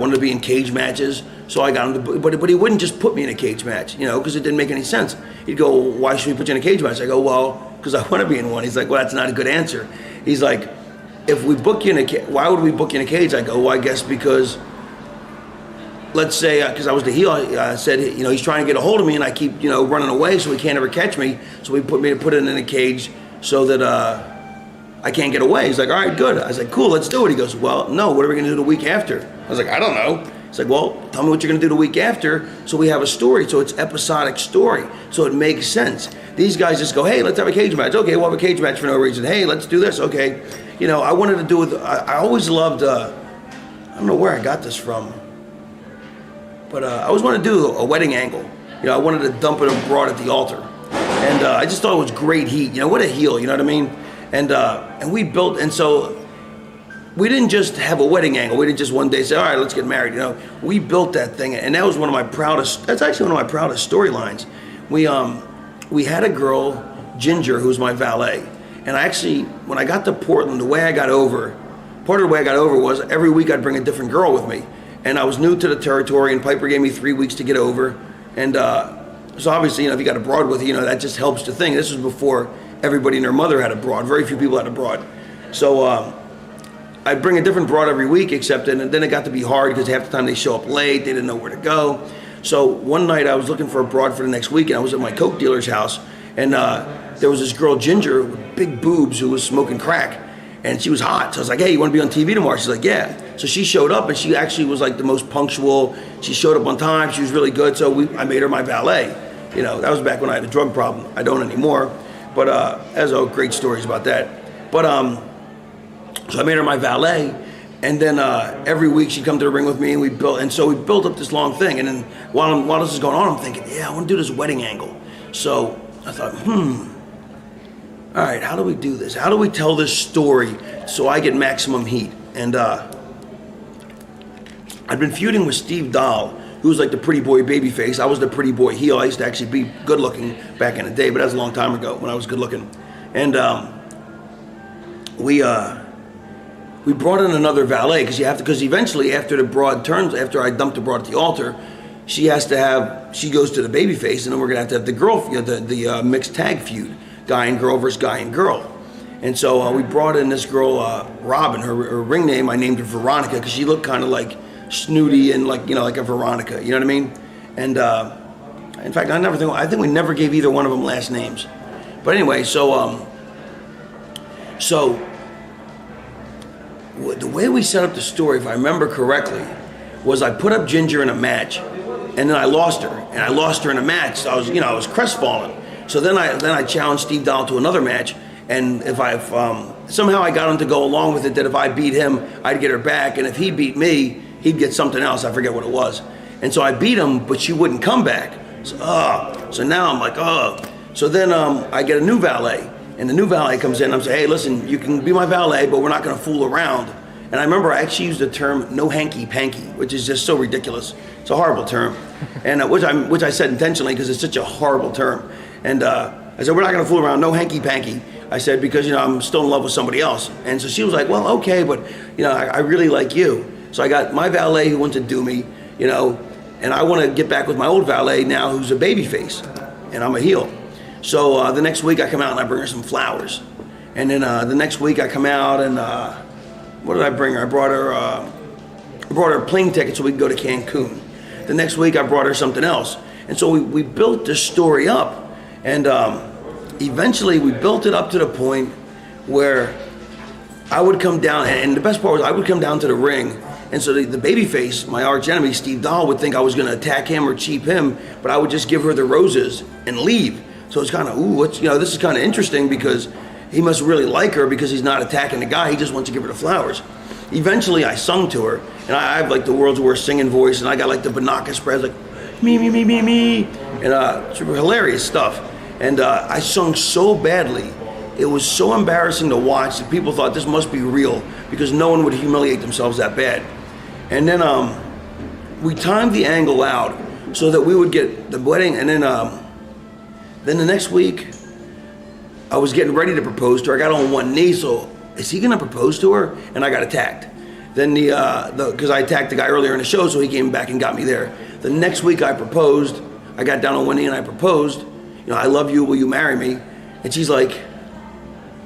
wanted to be in cage matches, so I got him to, but he wouldn't just put me in a cage match, because it didn't make any sense. He'd go, why should we put you in a cage match? I go, well, because I want to be in one. He's like, well, that's not a good answer. He's like, if we book you in a cage, why would we book you in a cage? I go, well, I guess because, let's say, because I was the heel, I said, he's trying to get a hold of me and I keep, running away so he can't ever catch me. So we put it in a cage so that I can't get away. He's like, all right, good. I was like, cool, let's do it. He goes, well, no, what are we going to do the week after? I was like, I don't know. He's like, well, tell me what you're going to do the week after so we have a story. So it's episodic story. So it makes sense. These guys just go, hey, let's have a cage match. Okay, we'll have a cage match for no reason. Hey, let's do this. Okay. I wanted to do it. I always loved, I don't know where I got this from, but I always wanted to do a wedding angle. I wanted to dump it abroad at the altar. And I just thought it was great heat. What a heel, you know what I mean? And we built, and so we didn't just have a wedding angle. We didn't just one day say, all right, let's get married. We built that thing, and that was that's actually one of my proudest storylines. We had a girl, Ginger, who was my valet. And when I got to Portland, part of the way I got over was every week I'd bring a different girl with me. And I was new to the territory, and Piper gave me 3 weeks to get over. And so obviously, if you got a broad with you, that just helps the thing. This was before everybody and their mother had a broad. Very few people had a broad. So I'd bring a different broad every week, and then it got to be hard because half the time they show up late, they didn't know where to go. So one night I was looking for a broad for the next week, and I was at my Coke dealer's house, and there was this girl, Ginger, with big boobs, who was smoking crack, and she was hot. So I was like, hey, you want to be on TV tomorrow? She's like, yeah. So she showed up, and she actually was like the most punctual. She showed up on time. She was really good. So I made her my valet. That was back when I had a drug problem. I don't anymore. But there's great stories about that. But so I made her my valet, and then every week she'd come to the ring with me, and we built up this long thing. And then while this is going on, I'm thinking, yeah, I want to do this wedding angle. So I thought, all right, how do we do this? How do we tell this story so I get maximum heat? And I'd been feuding with Steve Dahl, who was like the pretty boy babyface. I was the pretty boy heel. I used to actually be good looking back in the day, but that was a long time ago when I was good looking. And we brought in another valet because eventually after I dumped the broad at the altar, she goes to the babyface, and then we're gonna have to have the girl, the mixed tag feud, guy and girl versus guy and girl. And so we brought in this girl, Robin. Her ring name I named her Veronica because she looked kind of like snooty and like a Veronica. You know what I mean? And in fact, I think we never gave either one of them last names. But anyway, so the way we set up the story, if I remember correctly, was I put up Ginger in a match, and then I lost her, and I lost her in a match. So I was crestfallen. So then I challenged Steve Dahl to another match, and if somehow I got him to go along with it that if I beat him, I'd get her back, and if he beat me, he'd get something else. I forget what it was. And so I beat him, but she wouldn't come back. So now I'm like, So then I get a new valet, and the new valet comes in, and I'm saying, hey, listen, you can be my valet, but we're not going to fool around. And I remember I actually used the term no hanky-panky, which is just so ridiculous. It's a horrible term, and which I said intentionally because it's such a horrible term. And I said, we're not going to fool around, no hanky-panky. I said, because, I'm still in love with somebody else. And so she was like, well, okay, but, I really like you. So I got my valet who wants to do me, and I want to get back with my old valet now who's a babyface, and I'm a heel. So the next week I come out and I bring her some flowers. And then the next week I come out and, what did I bring her? I brought her a plane ticket so we could go to Cancun. The next week I brought her something else. And so we built this story up. And eventually we built it up to the point where I would come down, and the best part was I would come down to the ring, and so the babyface, my arch enemy, Steve Dahl, would think I was gonna attack him or cheap him, but I would just give her the roses and leave. So it's kind of, this is kind of interesting because he must really like her because he's not attacking the guy, he just wants to give her the flowers. Eventually I sung to her, and I have like the world's worst singing voice, and I got like the Banaka spreads, like me, and super hilarious stuff. And I sung so badly, it was so embarrassing to watch that people thought this must be real because no one would humiliate themselves that bad. And then we timed the angle out so that we would get the wedding, and then the next week I was getting ready to propose to her. I got on one knee, so is he gonna propose to her? And I got attacked. Then because I attacked the guy earlier in the show, so he came back and got me there. The next week I proposed. I got down on one knee and I proposed. I love you. Will you marry me? And she's like,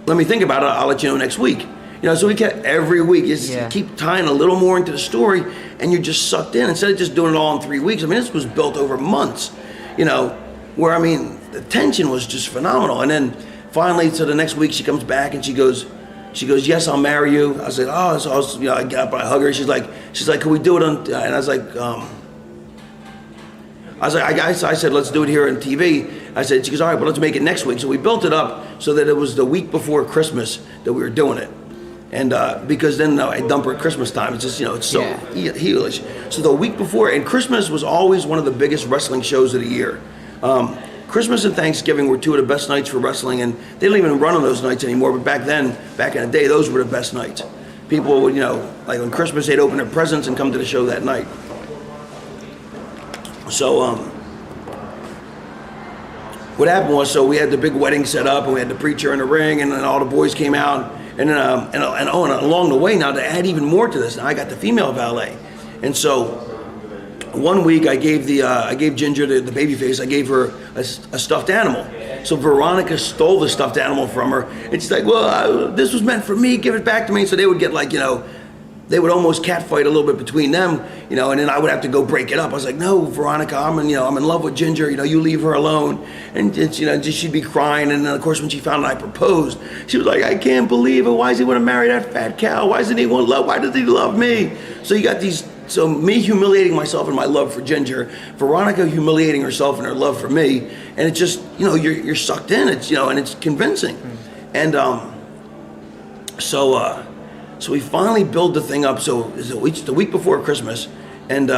let me think about it. I'll let you know next week. So we kept every week. You just keep tying a little more into the story, and you're just sucked in instead of just doing it all in 3 weeks. This was built over months. Where the tension was just phenomenal. And then finally, so the next week she comes back and she goes, yes, I'll marry you. I said, oh, so I got up, I hug her. She's like, can we do it on? And I was like, I said, let's do it here on TV. I said, she goes, all right, but let's make it next week. So we built it up so that it was the week before Christmas that we were doing it. And because then I dump her at Christmas time. It's just, it's so heelish. So the week before, and Christmas was always one of the biggest wrestling shows of the year. Christmas and Thanksgiving were two of the best nights for wrestling, and they don't even run on those nights anymore. But back then, back in the day, those were the best nights. People would, like on Christmas, they'd open their presents and come to the show that night. So what happened was, so we had the big wedding set up, and we had the preacher in the ring, and then all the boys came out. And then, and along the way, now to add even more to this, now I got the female valet, and so one week I gave Ginger the baby face. I gave her a stuffed animal. So Veronica stole the stuffed animal from her, and she's like, "Well, this was meant for me. Give it back to me." So they would get they would almost catfight a little bit between them, and then I would have to go break it up. I was like, "No, Veronica, I'm in love with Ginger. You leave her alone." And she'd be crying. And then of course when she found out I proposed, she was like, "I can't believe it. Why does he want to marry that fat cow? Why doesn't he want love? Why does he love me?" So you got these. So me humiliating myself in my love for Ginger, Veronica humiliating herself in her love for me, and it's just you're sucked in. It's and it's convincing, and so we finally build the thing up. So it's the week before Christmas, and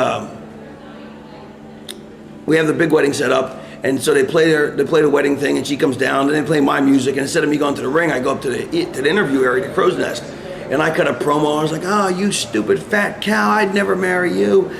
we have the big wedding set up. And so they play the wedding thing, and she comes down, and they play my music. And instead of me going to the ring, I go up to the interview area, the crow's nest, and I cut a promo. I was like, "Oh, you stupid fat cow! I'd never marry you."